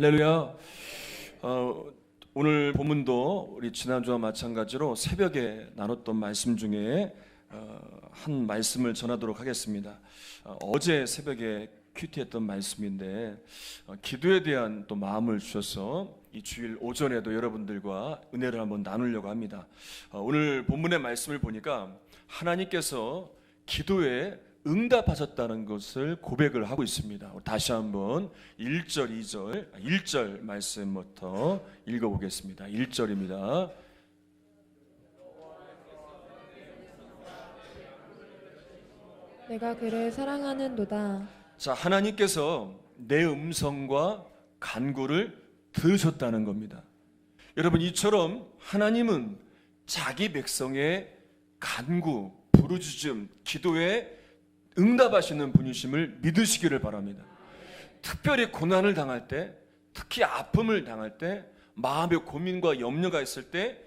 할렐루야. 오늘 본문도 우리 지난주와 마찬가지로 새벽에 나눴던 말씀 중에 한 말씀을 전하도록 하겠습니다. 어제 새벽에 큐티했던 말씀인데 기도에 대한 또 마음을 주셔서 이 주일 오전에도 여러분들과 은혜를 한번 나누려고 합니다. 오늘 본문의 말씀을 보니까 하나님께서 기도에 응답하셨다는 것을 고백을 하고 있습니다. 다시 한번 1절, 2절, 1절 말씀부터 읽어보겠습니다. 1절입니다. 내가 그를 사랑하는도다. 자, 하나님께서 내 음성과 간구를 들으셨다는 겁니다. 여러분, 이처럼 하나님은 자기 백성의 간구, 부르짖음, 기도에 응답하시는 분이심을 믿으시기를 바랍니다. 특별히 고난을 당할 때, 특히 아픔을 당할 때, 마음의 고민과 염려가 있을 때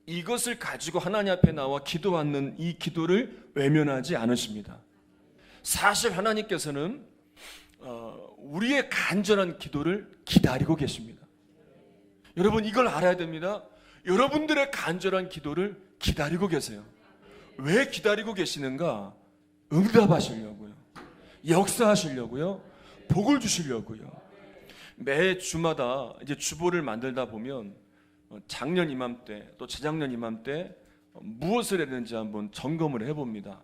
이것을 가지고 하나님 앞에 나와 기도하는 이 기도를 외면하지 않으십니다. 사실 하나님께서는 우리의 간절한 기도를 기다리고 계십니다. 여러분, 이걸 알아야 됩니다. 여러분들의 간절한 기도를 기다리고 계세요. 왜 기다리고 계시는가? 응답하시려고요. 역사하시려고요. 복을 주시려고요. 매 주마다 이제 주보를 만들다 보면 작년 이맘때 또 재작년 이맘때 무엇을 했는지 한번 점검을 해봅니다.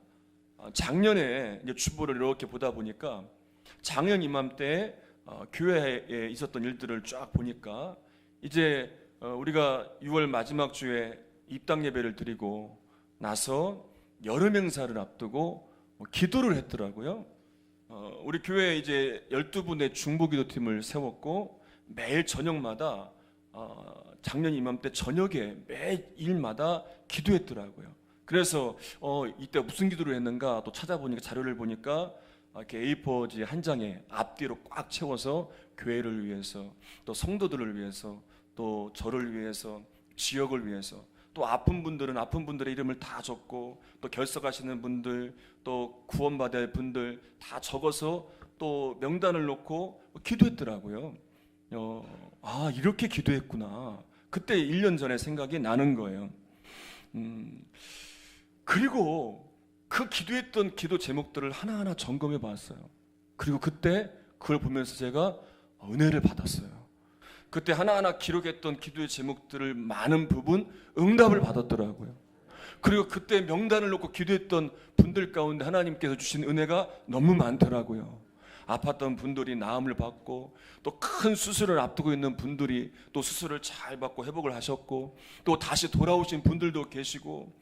작년에 이제 주보를 이렇게 보다 보니까 작년 이맘때 교회에 있었던 일들을 쫙 보니까 이제 우리가 6월 마지막 주에 입당 예배를 드리고 나서 여름 행사를 앞두고 기도를 했더라고요. 우리 교회에 이제 12분의 중보기도팀을 세웠고 매일 저녁마다 작년 이맘때 저녁에 매일마다 기도했더라고요. 그래서 이때 무슨 기도를 했는가 또 찾아보니까 자료를 보니까 이렇게 A4지 한 장에 앞뒤로 꽉 채워서 교회를 위해서 또 성도들을 위해서 또 저를 위해서 지역을 위해서 또 아픈 분들은 아픈 분들의 이름을 다 적고 또 결석하시는 분들 또 구원받을 분들 다 적어서 또 명단을 놓고 기도했더라고요. 이렇게 기도했구나. 그때 1년 전에 생각이 나는 거예요. 그리고 그 기도했던 기도 제목들을 하나하나 점검해 봤어요. 그리고 그때 그걸 보면서 제가 은혜를 받았어요. 그때 하나하나 기록했던 기도의 제목들을 많은 부분 응답을 받았더라고요. 그리고 그때 명단을 놓고 기도했던 분들 가운데 하나님께서 주신 은혜가 너무 많더라고요. 아팠던 분들이 나음을 받고 또 큰 수술을 앞두고 있는 분들이 또 수술을 잘 받고 회복을 하셨고 또 다시 돌아오신 분들도 계시고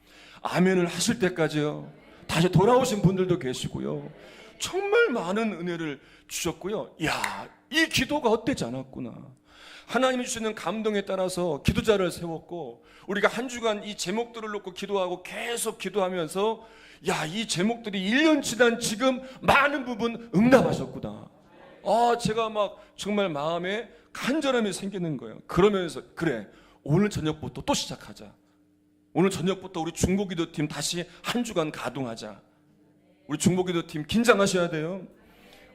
아멘을 하실 때까지요. 다시 돌아오신 분들도 계시고요. 정말 많은 은혜를 주셨고요. 이 기도가 헛되지 않았구나. 하나님이 주시는 감동에 따라서 기도자를 세웠고 우리가 한 주간 이 제목들을 놓고 기도하고 계속 기도하면서 이 제목들이 1년 지난 지금 많은 부분 응답하셨구나. 제가 막 정말 마음에 간절함이 생기는 거예요. 그러면서 그래, 오늘 저녁부터 또 시작하자. 오늘 저녁부터 우리 중보기도팀 다시 한 주간 가동하자. 우리 중보기도팀 긴장하셔야 돼요.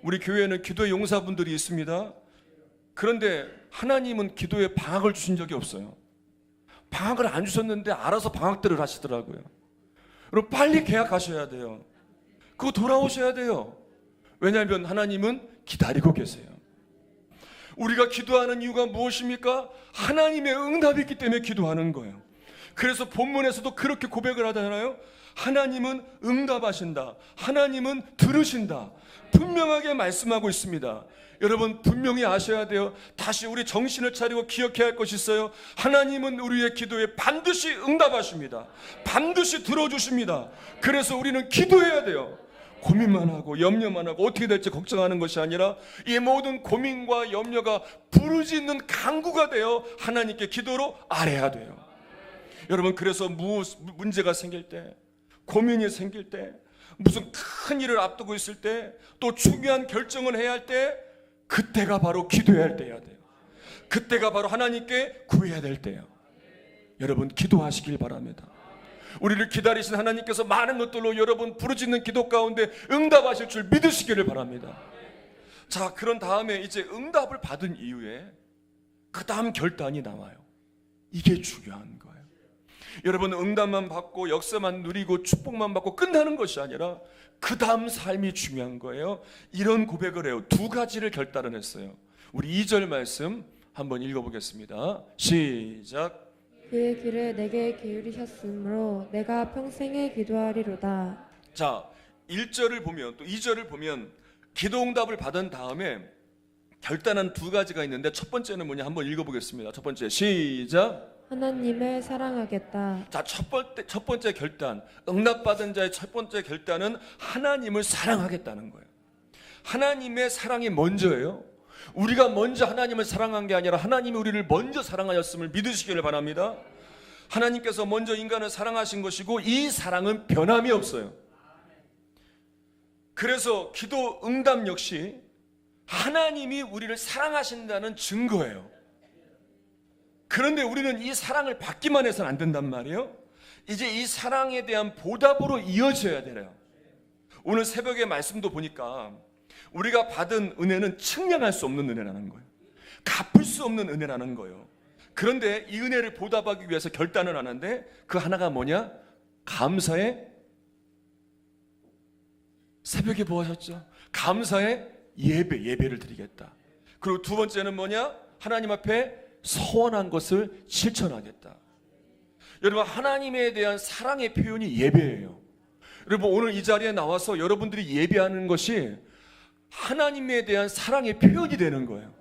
우리 교회에는 기도의 용사분들이 있습니다. 그런데 하나님은 기도에 방학을 주신 적이 없어요. 방학을 안 주셨는데 알아서 방학들을 하시더라고요. 여러분, 빨리 계약하셔야 돼요. 그거 돌아오셔야 돼요. 왜냐하면 하나님은 기다리고 계세요. 우리가 기도하는 이유가 무엇입니까? 하나님의 응답이 있기 때문에 기도하는 거예요. 그래서 본문에서도 그렇게 고백을 하잖아요. 하나님은 응답하신다. 하나님은 들으신다. 분명하게 말씀하고 있습니다. 여러분, 분명히 아셔야 돼요. 다시 우리 정신을 차리고 기억해야 할 것이 있어요. 하나님은 우리의 기도에 반드시 응답하십니다. 반드시 들어주십니다. 그래서 우리는 기도해야 돼요. 고민만 하고 염려만 하고 어떻게 될지 걱정하는 것이 아니라 이 모든 고민과 염려가 부르짖는 간구가 되어 하나님께 기도로 아뢰야 돼요. 여러분, 그래서 문제가 생길 때, 고민이 생길 때, 무슨 큰 일을 앞두고 있을 때, 또 중요한 결정을 해야 할 때, 그때가 바로 기도해야 할 때여야 돼요. 그때가 바로 하나님께 구해야 될 때예요. 여러분, 기도하시길 바랍니다. 우리를 기다리신 하나님께서 많은 것들로 여러분 부르짖는 기도 가운데 응답하실 줄 믿으시기를 바랍니다. 자, 그런 다음에 이제 응답을 받은 이후에 그 다음 결단이 나와요. 이게 중요한 거예요. 여러분, 응답만 받고 역사만 누리고 축복만 받고 끝나는 것이 아니라 그 다음 삶이 중요한 거예요. 이런 고백을 해요. 두 가지를 결단을 했어요. 우리 2절 말씀 한번 읽어보겠습니다. 시작. 그의 길을 내게 기울이셨으므로 내가 평생에 기도하리로다. 자, 1절을 보면 또 2절을 보면 기도 응답을 받은 다음에 결단한 두 가지가 있는데 첫 번째는 뭐냐 한번 읽어보겠습니다. 첫 번째 시작. 하나님을 사랑하겠다. 자, 첫 번째 결단, 응답받은 자의 첫 번째 결단은 하나님을 사랑하겠다는 거예요. 하나님의 사랑이 먼저예요. 우리가 먼저 하나님을 사랑한 게 아니라 하나님이 우리를 먼저 사랑하였음을 믿으시기를 바랍니다. 하나님께서 먼저 인간을 사랑하신 것이고 이 사랑은 변함이 없어요. 그래서 기도 응답 역시 하나님이 우리를 사랑하신다는 증거예요. 그런데 우리는 이 사랑을 받기만 해서는 안 된단 말이에요. 이제 이 사랑에 대한 보답으로 이어져야 돼요. 오늘 새벽에 말씀도 보니까 우리가 받은 은혜는 측량할 수 없는 은혜라는 거예요. 갚을 수 없는 은혜라는 거예요. 그런데 이 은혜를 보답하기 위해서 결단을 하는데 그 하나가 뭐냐? 감사의 새벽에 뭐 하셨죠? 감사의 예배를 드리겠다. 그리고 두 번째는 뭐냐? 하나님 앞에 서원한 것을 실천하겠다. 여러분, 하나님에 대한 사랑의 표현이 예배예요. 여러분, 오늘 이 자리에 나와서 여러분들이 예배하는 것이 하나님에 대한 사랑의 표현이 되는 거예요.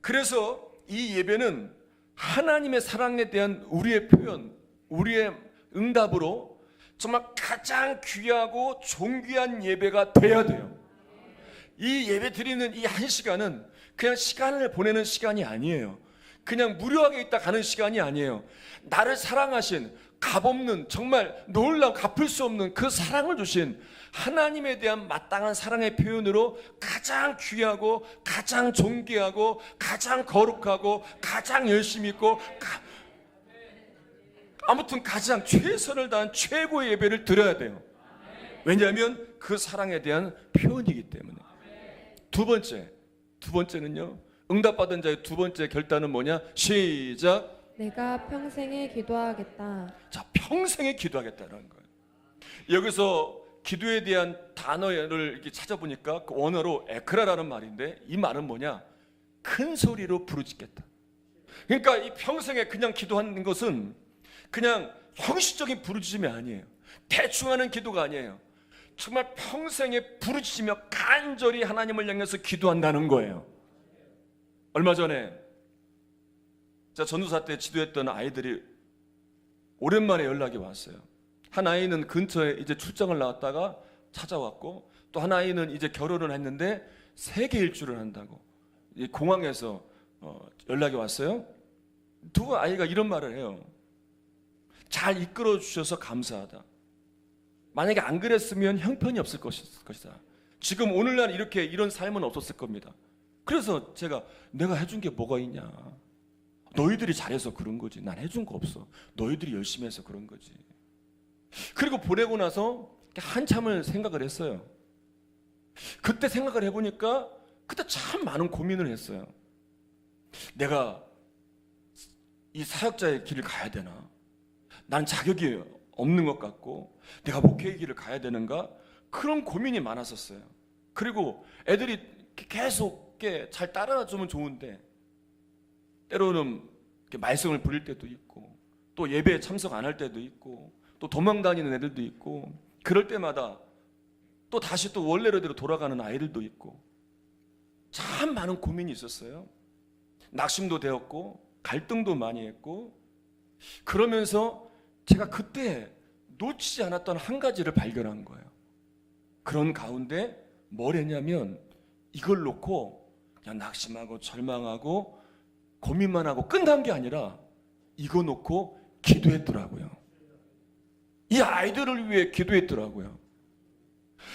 그래서 이 예배는 하나님의 사랑에 대한 우리의 표현, 우리의 응답으로 정말 가장 귀하고 존귀한 예배가 돼야 돼요. 이 예배 드리는 이 한 시간은 그냥 시간을 보내는 시간이 아니에요. 그냥 무료하게 있다 가는 시간이 아니에요. 나를 사랑하신 값없는 정말 놀라운 갚을 수 없는 그 사랑을 주신 하나님에 대한 마땅한 사랑의 표현으로 가장 귀하고 가장 존귀하고 가장 거룩하고 가장 열심히 있고 아무튼 가장 최선을 다한 최고의 예배를 드려야 돼요. 왜냐하면 그 사랑에 대한 표현이기 때문에. 두 번째는요, 응답받은 자의 두 번째 결단은 뭐냐? 시작. 내가 평생에 기도하겠다. 자, 평생에 기도하겠다는 거예요. 여기서 기도에 대한 단어를 이렇게 찾아보니까 그 원어로 에크라라는 말인데 이 말은 뭐냐? 큰 소리로 부르짖겠다. 그러니까 이 평생에 그냥 기도하는 것은 그냥 형식적인 부르짖음이 아니에요. 대충 하는 기도가 아니에요. 정말 평생에 부르짖으며 간절히 하나님을 향해서 기도한다는 거예요. 얼마 전에 제가 전도사 때 지도했던 아이들이 오랜만에 연락이 왔어요. 한 아이는 근처에 이제 출장을 나왔다가 찾아왔고, 또 한 아이는 이제 결혼을 했는데 세계 일주를 한다고 공항에서 연락이 왔어요. 두 아이가 이런 말을 해요. 잘 이끌어 주셔서 감사하다. 만약에 안 그랬으면 형편이 없을 것이다. 지금 오늘날 이런 삶은 없었을 겁니다. 그래서 내가 해준 게 뭐가 있냐? 너희들이 잘해서 그런 거지. 난 해준 거 없어. 너희들이 열심히 해서 그런 거지. 그리고 보내고 나서 한참을 생각을 했어요. 그때 생각을 해보니까 그때 참 많은 고민을 했어요. 내가 이 사역자의 길을 가야 되나? 난 자격이 없는 것 같고 내가 목회의 길을 가야 되는가? 그런 고민이 많았었어요. 그리고 애들이 계속 잘 따라주면 좋은데 때로는 말썽을 부릴 때도 있고 또 예배에 참석 안 할 때도 있고 또 도망 다니는 애들도 있고 그럴 때마다 또 다시 또 원래대로 돌아가는 아이들도 있고 참 많은 고민이 있었어요. 낙심도 되었고 갈등도 많이 했고 그러면서 제가 그때 놓치지 않았던 한 가지를 발견한 거예요. 그런 가운데 뭘 했냐면 이걸 놓고 그냥 낙심하고 절망하고 고민만 하고 끝난 게 아니라 이거 놓고 기도했더라고요. 이 아이들을 위해 기도했더라고요.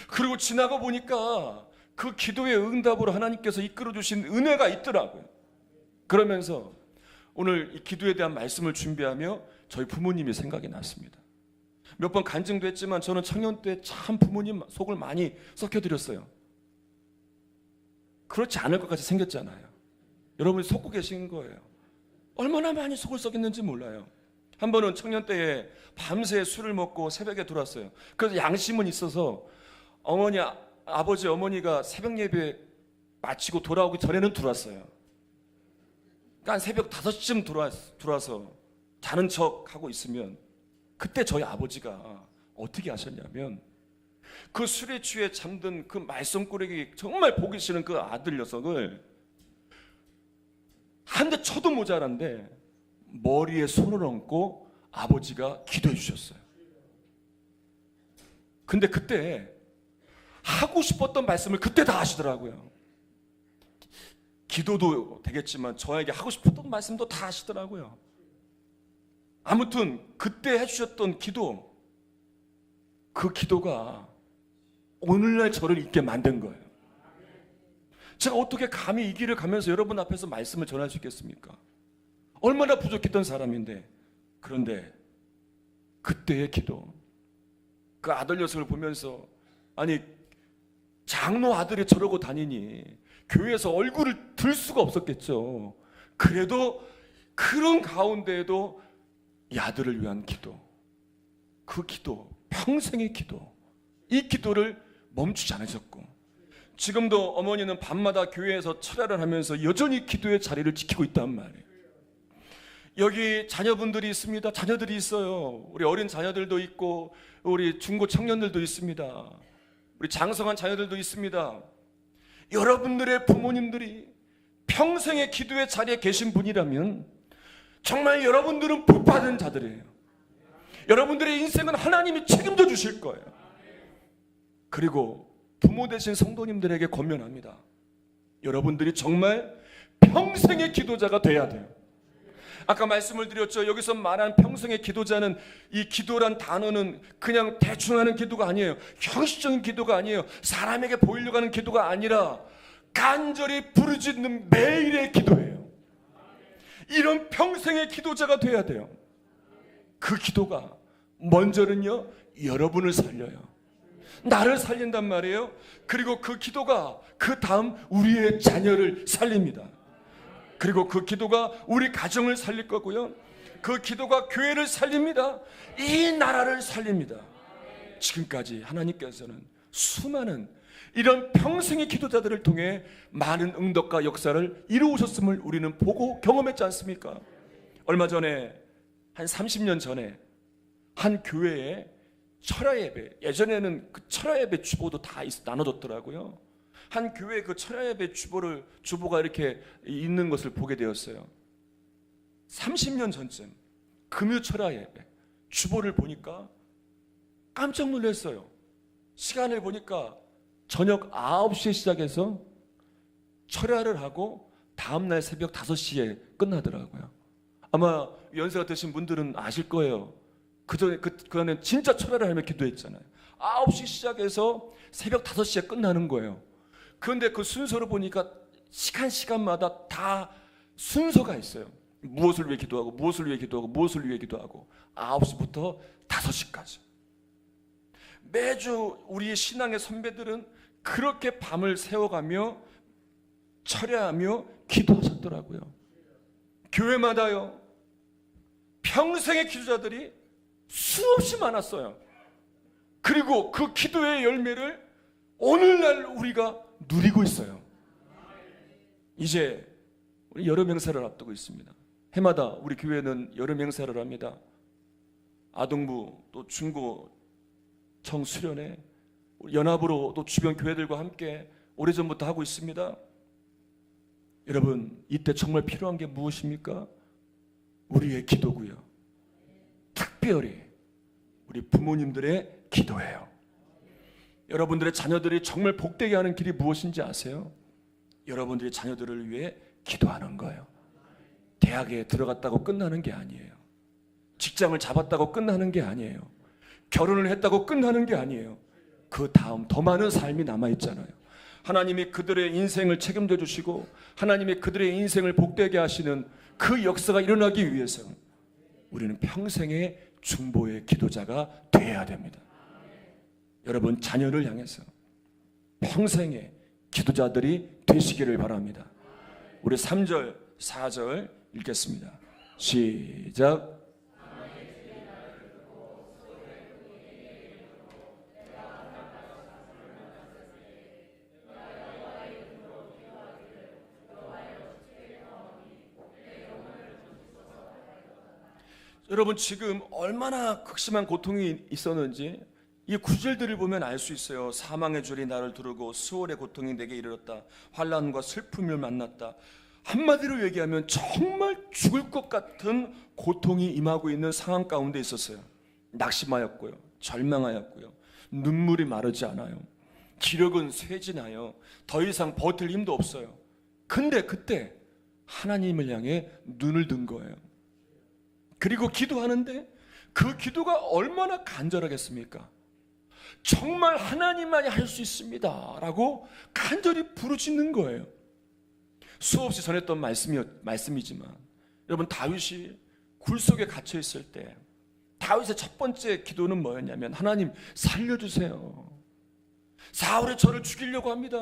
그리고 지나고 보니까 그 기도의 응답으로 하나님께서 이끌어 주신 은혜가 있더라고요. 그러면서 오늘 이 기도에 대한 말씀을 준비하며 저희 부모님이 생각이 났습니다. 몇 번 간증도 했지만 저는 청년 때 참 부모님 속을 많이 썩혀드렸어요. 그렇지 않을 것 같이 생겼잖아요. 여러분이 속고 계신 거예요. 얼마나 많이 속을 썩였는지 몰라요. 한 번은 청년 때에 밤새 술을 먹고 새벽에 들어왔어요. 그래서 양심은 있어서 아버지 어머니가 새벽 예배 마치고 돌아오기 전에는 들어왔어요. 그러니까 한 새벽 5시쯤 들어와서 자는 척 하고 있으면 그때 저희 아버지가 어떻게 하셨냐면 그 술에 취해 잠든 그 말썽꾸러기 정말 보기 싫은 그 아들 녀석을 한 대 쳐도 모자란데 머리에 손을 얹고 아버지가 기도해 주셨어요. 근데 그때 하고 싶었던 말씀을 그때 다 하시더라고요. 기도도 되겠지만 저에게 하고 싶었던 말씀도 다 하시더라고요. 아무튼 그때 해주셨던 기도, 그 기도가 오늘날 저를 있게 만든 거예요. 제가 어떻게 감히 이 길을 가면서 여러분 앞에서 말씀을 전할 수 있겠습니까? 얼마나 부족했던 사람인데. 그런데 그때의 기도, 그 아들 녀석을 보면서 아니 장로 아들이 저러고 다니니 교회에서 얼굴을 들 수가 없었겠죠. 그래도 그런 가운데에도 이 아들을 위한 기도, 그 기도, 평생의 기도, 이 기도를 멈추지 않으셨고 지금도 어머니는 밤마다 교회에서 철야를 하면서 여전히 기도의 자리를 지키고 있단 말이에요. 여기 자녀분들이 있습니다. 자녀들이 있어요. 우리 어린 자녀들도 있고 우리 중고 청년들도 있습니다. 우리 장성한 자녀들도 있습니다. 여러분들의 부모님들이 평생의 기도의 자리에 계신 분이라면 정말 여러분들은 복받은 자들이에요. 여러분들의 인생은 하나님이 책임져 주실 거예요. 그리고 부모 되신 성도님들에게 권면합니다. 여러분들이 정말 평생의 기도자가 돼야 돼요. 아까 말씀을 드렸죠. 여기서 말한 평생의 기도자는 이 기도란 단어는 그냥 대충 하는 기도가 아니에요. 형식적인 기도가 아니에요. 사람에게 보이려고 하는 기도가 아니라 간절히 부르짖는 매일의 기도예요. 이런 평생의 기도자가 돼야 돼요. 그 기도가 먼저는요 여러분을 살려요. 나를 살린단 말이에요. 그리고 그 기도가 그 다음 우리의 자녀를 살립니다. 그리고 그 기도가 우리 가정을 살릴 거고요. 그 기도가 교회를 살립니다. 이 나라를 살립니다. 지금까지 하나님께서는 수많은 이런 평생의 기도자들을 통해 많은 응답과 역사를 이루어오셨음을 우리는 보고 경험했지 않습니까? 얼마 전에 한 30년 전에 한 교회에 철야 예배, 예전에는 그 철야 예배 주보도 다 나눠줬더라고요. 한 교회 그 철야 예배 주보가 이렇게 있는 것을 보게 되었어요. 30년 전쯤 금요 철야 예배 주보를 보니까 깜짝 놀랐어요. 시간을 보니까 저녁 9시에 시작해서 철야를 하고 다음날 새벽 5시에 끝나더라고요. 아마 연세가 드신 분들은 아실 거예요. 그전에 진짜 철야를 하며 기도했잖아요. 9시 시작해서 새벽 5시에 끝나는 거예요. 그런데 그 순서를 보니까 시간마다 다 순서가 있어요. 무엇을 위해 기도하고 무엇을 위해 기도하고 무엇을 위해 기도하고 9시부터 5시까지. 매주 우리 신앙의 선배들은 그렇게 밤을 새워가며 철야하며 기도하셨더라고요. 교회마다요 평생의 기도자들이 수없이 많았어요. 그리고 그 기도의 열매를 오늘날 우리가 누리고 있어요. 이제 우리 여름 행사를 앞두고 있습니다. 해마다 우리 교회는 여름 행사를 합니다. 아동부 또 중고 청수련회 연합으로 또 주변 교회들과 함께 오래전부터 하고 있습니다. 여러분 이때 정말 필요한 게 무엇입니까? 우리의 기도고요. 특별히 우리 부모님들의 기도예요. 여러분들의 자녀들이 정말 복되게 하는 길이 무엇인지 아세요? 여러분들의 자녀들을 위해 기도하는 거예요. 대학에 들어갔다고 끝나는 게 아니에요. 직장을 잡았다고 끝나는 게 아니에요. 결혼을 했다고 끝나는 게 아니에요. 그 다음 더 많은 삶이 남아있잖아요. 하나님이 그들의 인생을 책임져 주시고 하나님이 그들의 인생을 복되게 하시는 그 역사가 일어나기 위해서 우리는 평생의 중보의 기도자가 되어야 됩니다. 여러분 자녀를 향해서 평생의 기도자들이 되시기를 바랍니다. 우리 3절, 4절 읽겠습니다. 시작. 여러분 지금 얼마나 극심한 고통이 있었는지 이 구절들을 보면 알 수 있어요. 사망의 줄이 나를 두르고 수월의 고통이 내게 이르렀다. 환난과 슬픔을 만났다. 한마디로 얘기하면 정말 죽을 것 같은 고통이 임하고 있는 상황 가운데 있었어요. 낙심하였고요, 절망하였고요, 눈물이 마르지 않아요. 기력은 쇠진하여 더 이상 버틸 힘도 없어요. 근데 그때 하나님을 향해 눈을 든 거예요. 그리고 기도하는데 그 기도가 얼마나 간절하겠습니까? 정말 하나님만이 할 수 있습니다 라고 간절히 부르짖는 거예요. 수없이 전했던 말씀이지만 여러분, 다윗이 굴 속에 갇혀 있을 때 다윗의 첫 번째 기도는 뭐였냐면, 하나님 살려주세요. 사울이 저를 죽이려고 합니다.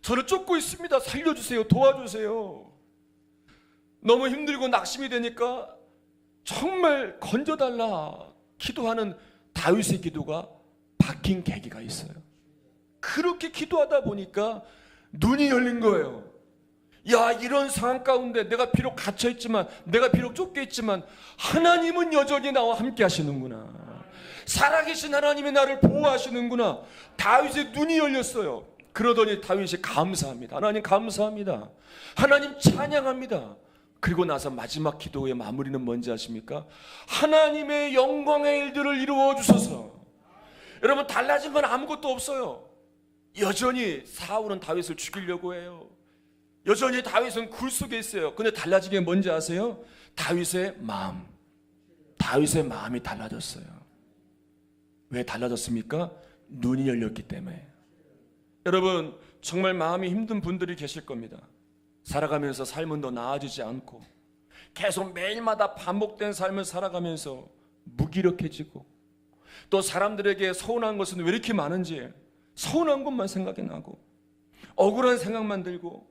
저를 쫓고 있습니다. 살려주세요. 도와주세요. 너무 힘들고 낙심이 되니까 정말 건져달라 기도하는 다윗의 기도가 바뀐 계기가 있어요. 그렇게 기도하다 보니까 눈이 열린 거예요. 야, 이런 상황 가운데 내가 비록 갇혀있지만, 내가 비록 쫓겨있지만 하나님은 여전히 나와 함께 하시는구나. 살아계신 하나님이 나를 보호하시는구나. 다윗의 눈이 열렸어요. 그러더니 다윗이 감사합니다. 하나님 감사합니다. 하나님 찬양합니다. 그리고 나서 마지막 기도의 마무리는 뭔지 아십니까? 하나님의 영광의 일들을 이루어 주소서. 여러분, 달라진 건 아무것도 없어요. 여전히 사울은 다윗을 죽이려고 해요. 여전히 다윗은 굴 속에 있어요. 근데 달라진 게 뭔지 아세요? 다윗의 마음이 달라졌어요. 왜 달라졌습니까? 눈이 열렸기 때문에. 여러분, 정말 마음이 힘든 분들이 계실 겁니다. 살아가면서 삶은 더 나아지지 않고 계속 매일마다 반복된 삶을 살아가면서 무기력해지고, 또 사람들에게 서운한 것은 왜 이렇게 많은지 서운한 것만 생각이 나고, 억울한 생각만 들고,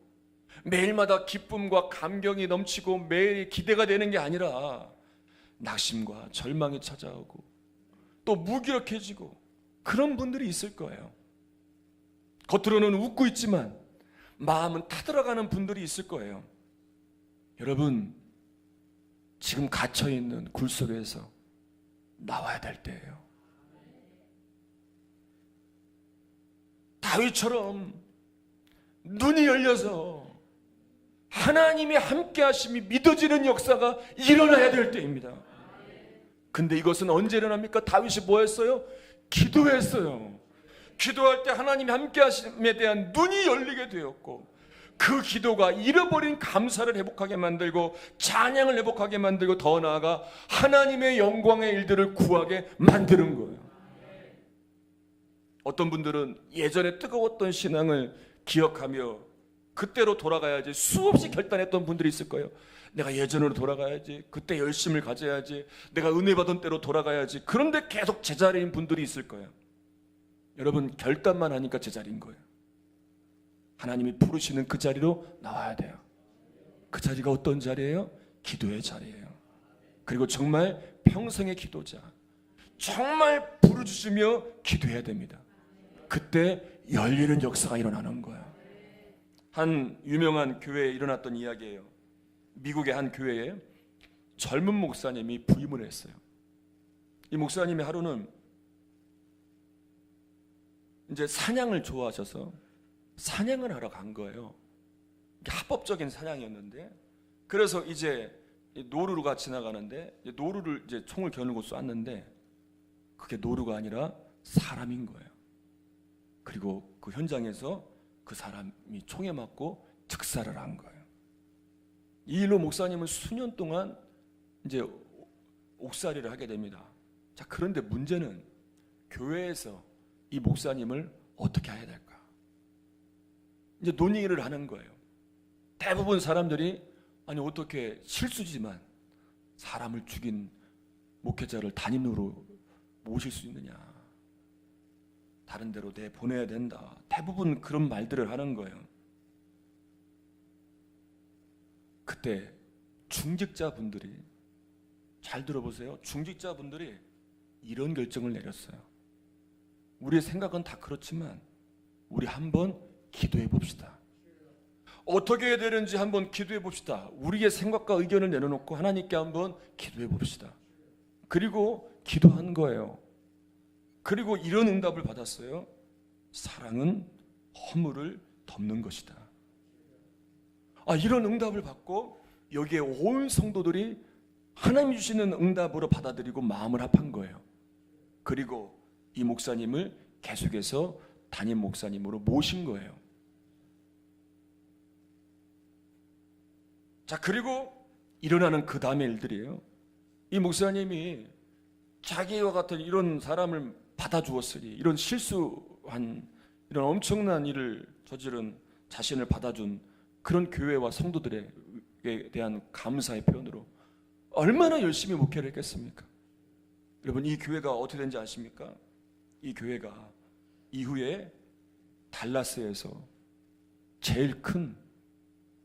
매일마다 기쁨과 감격이 넘치고 매일 기대가 되는 게 아니라 낙심과 절망이 찾아오고 또 무기력해지고, 그런 분들이 있을 거예요. 겉으로는 웃고 있지만 마음은 타들어가는 분들이 있을 거예요. 여러분, 지금 갇혀있는 굴 속에서 나와야 될 때예요. 다윗처럼 눈이 열려서 하나님의 함께 하심이 믿어지는 역사가 일어나야 될 때입니다. 근데 이것은 언제 일어납니까? 다윗이 뭐 했어요? 기도했어요. 기도할 때 하나님이 함께 하심에 대한 눈이 열리게 되었고, 그 기도가 잃어버린 감사를 회복하게 만들고 찬양을 회복하게 만들고, 더 나아가 하나님의 영광의 일들을 구하게 만드는 거예요. 어떤 분들은 예전에 뜨거웠던 신앙을 기억하며 그때로 돌아가야지 수없이 결단했던 분들이 있을 거예요. 내가 예전으로 돌아가야지, 그때 열심을 가져야지, 내가 은혜 받은 때로 돌아가야지. 그런데 계속 제자리인 분들이 있을 거예요. 여러분, 결단만 하니까 제자리인 거예요. 하나님이 부르시는 그 자리로 나와야 돼요. 그 자리가 어떤 자리예요? 기도의 자리예요. 그리고 정말 평생의 기도자, 정말 부르짖으며 기도해야 됩니다. 그때 열리는 역사가 일어나는 거예요. 한 유명한 교회에 일어났던 이야기예요. 미국의 한 교회에 젊은 목사님이 부임을 했어요. 이 목사님이 하루는 이제 사냥을 좋아하셔서 사냥을 하러 간 거예요. 합법적인 사냥이었는데, 그래서 이제 노루가 지나가는데 노루를 이제 총을 겨누고 쐈는데 그게 노루가 아니라 사람인 거예요. 그리고 그 현장에서 그 사람이 총에 맞고 즉사를 한 거예요. 이 일로 목사님은 수년 동안 이제 옥살이를 하게 됩니다. 자, 그런데 문제는 교회에서 이 목사님을 어떻게 해야 될까? 이제 논의를 하는 거예요. 대부분 사람들이, 아니 어떻게 실수지만 사람을 죽인 목회자를 담임으로 모실 수 있느냐, 다른 데로 내보내야 된다. 대부분 그런 말들을 하는 거예요. 그때 중직자분들이, 잘 들어보세요. 중직자분들이 이런 결정을 내렸어요. 우리의 생각은 다 그렇지만 우리 한번 기도해 봅시다. 어떻게 해야 되는지 한번 기도해 봅시다. 우리의 생각과 의견을 내려놓고 하나님께 한번 기도해 봅시다. 그리고 기도한 거예요. 그리고 이런 응답을 받았어요. 사랑은 허물을 덮는 것이다. 이런 응답을 받고 여기에 온 성도들이 하나님이 주시는 응답으로 받아들이고 마음을 합한 거예요. 그리고 이 목사님을 계속해서 담임 목사님으로 모신 거예요. 자, 그리고 일어나는 그 다음의 일들이에요. 이 목사님이 자기와 같은 이런 사람을 받아주었으니, 이런 실수한, 이런 엄청난 일을 저지른 자신을 받아준 그런 교회와 성도들에 대한 감사의 표현으로 얼마나 열심히 목회를 했겠습니까? 여러분, 이 교회가 어떻게 된지 아십니까? 이 교회가 이후에 달라스에서 제일 큰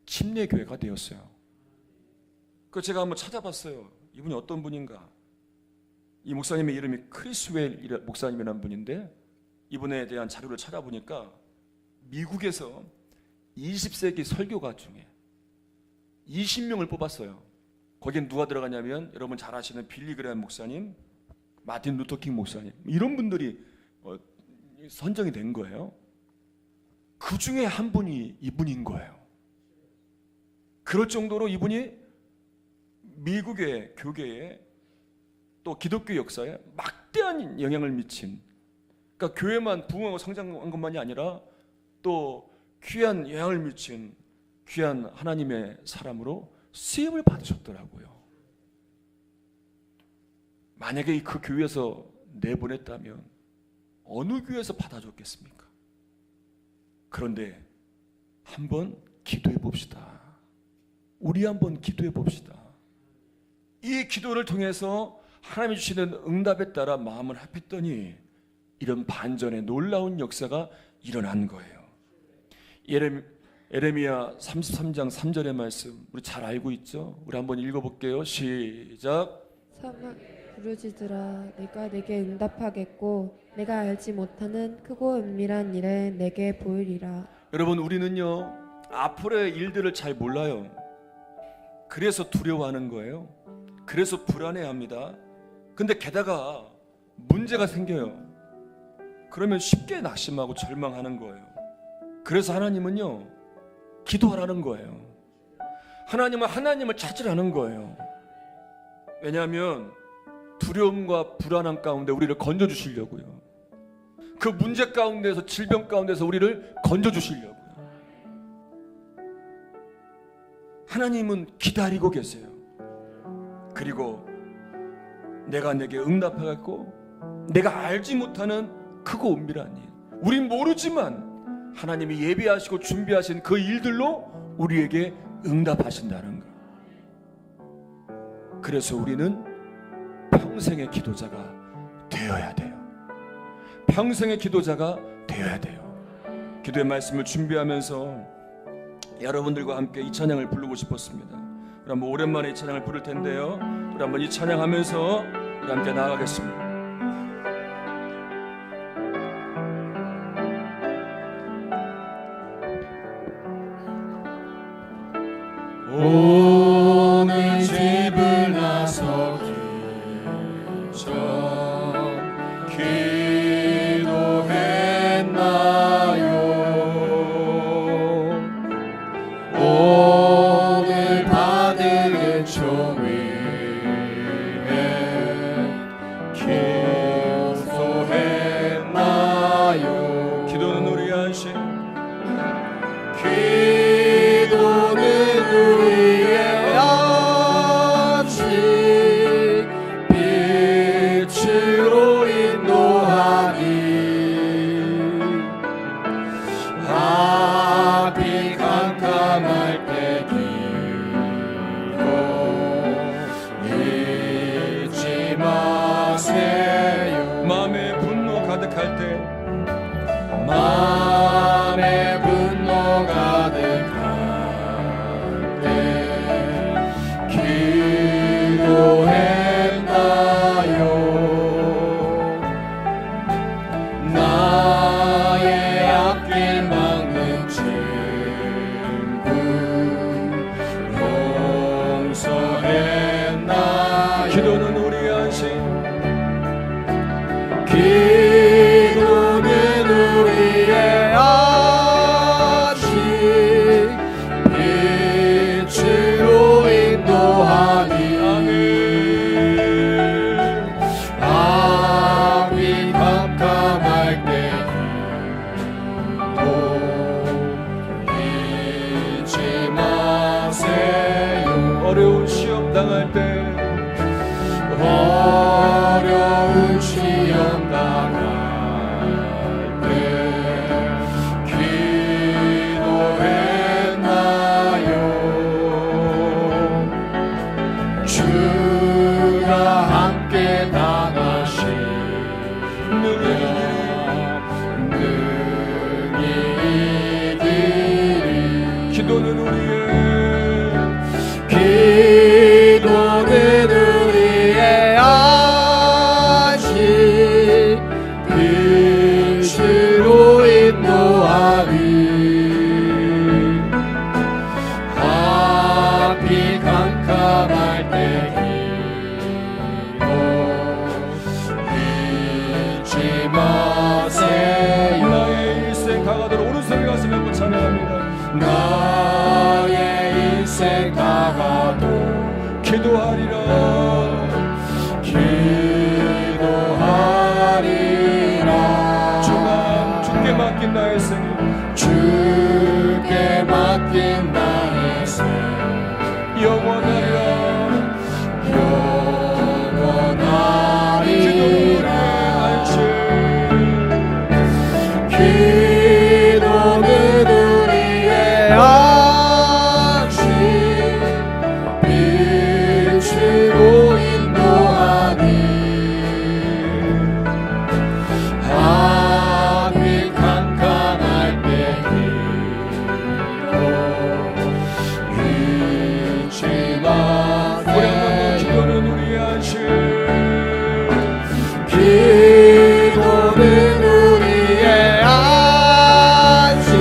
침례 교회가 되었어요. 그 제가 한번 찾아봤어요. 이분이 어떤 분인가? 이 목사님의 이름이 크리스웰 목사님이라는 분인데, 이분에 대한 자료를 찾아보니까 미국에서 20세기 설교가 중에 20명을 뽑았어요. 거기엔 누가 들어가냐면 여러분 잘 아시는 빌리 그레엄 목사님, 마틴 루터킹 목사님, 이런 분들이 선정이 된 거예요. 그 중에 한 분이 이분인 거예요. 그럴 정도로 이분이 미국의 교계에 또 기독교 역사에 막대한 영향을 미친, 그러니까 교회만 부흥하고 성장한 것만이 아니라 또 귀한 영향을 미친 귀한 하나님의 사람으로 쓰임을 받으셨더라고요. 만약에 그 교회에서 내보냈다면 어느 교회에서 받아줬겠습니까? 그런데 한번 기도해 봅시다. 우리 한번 기도해 봅시다. 이 기도를 통해서 하나님이 주시는 응답에 따라 마음을 합했더니 이런 반전의 놀라운 역사가 일어난 거예요. 에레미야 33장 3절의 말씀 우리 잘 알고 있죠? 우리 한번 읽어볼게요. 시작. 사막 부르짖으라. 내가 내게 응답하겠고 내가 알지 못하는 크고 은밀한 일에 내게 보이리라. 여러분, 우리는요 앞으로의 일들을 잘 몰라요. 그래서 두려워하는 거예요. 그래서 불안해합니다. 근데 게다가 문제가 생겨요. 그러면 쉽게 낙심하고 절망하는 거예요. 그래서 하나님은요 기도하라는 거예요. 하나님은 하나님을 찾으라는 거예요. 왜냐하면 두려움과 불안함 가운데 우리를 건져주시려고요. 그 문제 가운데서, 질병 가운데서 우리를 건져주시려고요. 하나님은 기다리고 계세요. 그리고 내가 내게 응답하겠고 내가 알지 못하는 크고 은밀한 일, 우린 모르지만 하나님이 예비하시고 준비하신 그 일들로 우리에게 응답하신다는 거. 그래서 우리는 평생의 기도자가 되어야 돼요. 평생의 기도자가 되어야 돼요. 기도의 말씀을 준비하면서 여러분들과 함께 이 찬양을 부르고 싶었습니다. 우리 한번 오랜만에 이 찬양을 부를 텐데요, 우리 한번 이 찬양하면서 우리 함께 나아가겠습니다. 오늘 집을 나서기 전 기도했나요? 오늘 받은 은총 위에 기도했나요? 기도는 우리 안식, 기도는 우리의 안식, 빛으로 인도하니 앞이 캄캄할 때 당할 때 어려운 시험 당할 때 기도했나요? 주가 함께 당하시면 능히 이기리. 기도는 우리의 안식 빛으로 인도하리. 앞이 캄캄할 때 기도 잊지 마세요. 나의 일생 다가도록 오른손을 가슴에 한번 찬양합니다. 나의 인생 다가도 기도하리라 기도하리라. 주께 맡긴 나의 생일 주께 맡긴 나의 생 영원하리라 영원하리라. 기도는 우리의 안식 빛으로 인도하니. 앞이 캄캄할 때 기도 잊지 마세요. 우리 한번 기도는 우리의 안식 기도는 우리의 안식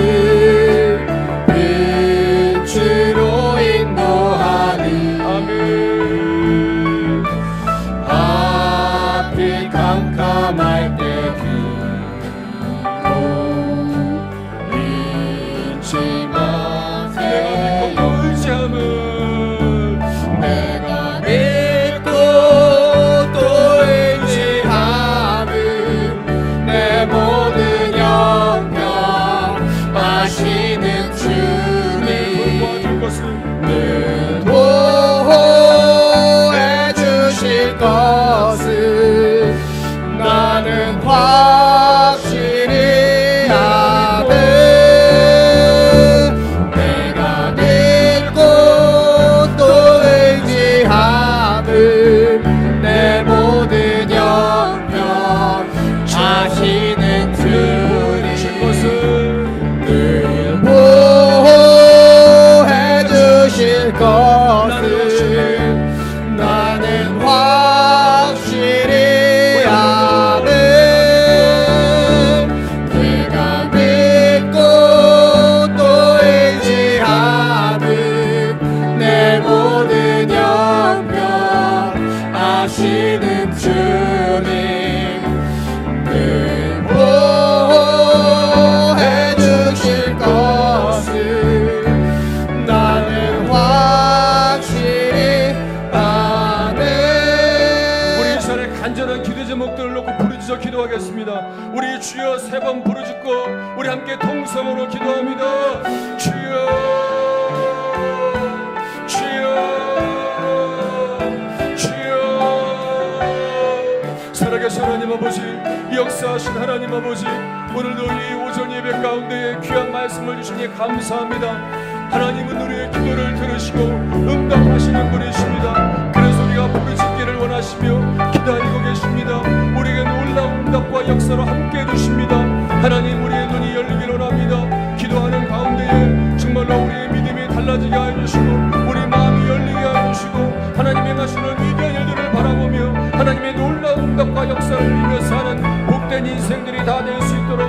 빛으로 인도하니. 아멘. 앞이 캄캄할 때 기도 잊지 마세요. 내가 믿고 의지함은 내가 믿고 또 의지함은 내 모든 영역 아시는 주님 도와줄 것을 늘 보호해 주실 것을 나는 확실히 아는. 내가 믿고 또 의지함은 내 모든 영역 아시는 주실 주님 것을 늘 보호해 주실 것을 나는 확실히 아는. 내가 믿고 또 의지하는 내 모든 영역 아시는 주님 늘 보호해 주실 것을 나는 확실히 아는. 우리 이 시간에 간절한 기도 제목들을 놓고 부르짖어 기도하겠습니다. 우리 주여 세 번 부르짖고 우리 함께 통성으로 기도합니다. 주여 주여 주여. 살아계신 하나님 아버지, 역사하신 하나님 아버지, 오늘도 이 오전 예배 가운데에 귀한 말씀을 주시니 감사합니다. 하나님은 우리의 기도를 들으시고 응답하시는 분이십니다. 그래서 우리가 부르짖기를 원하시며 기다리고 계십니다. 우리에게 놀라운 응답과 역사로 함께해 주십니다. 하나님, 우리의 눈이 열리길 원합니다. 기도하는 가운데에 정말로 우리의 믿음이 달라지게 하여 주시고 우리 마음이 열리게 하여 주시고 하나님 행하시는 위대한 일들을 바라보며 하나님의 놀라운 응답과 역사를 누리며 사는 복된 인생들이 다 될 수 있도록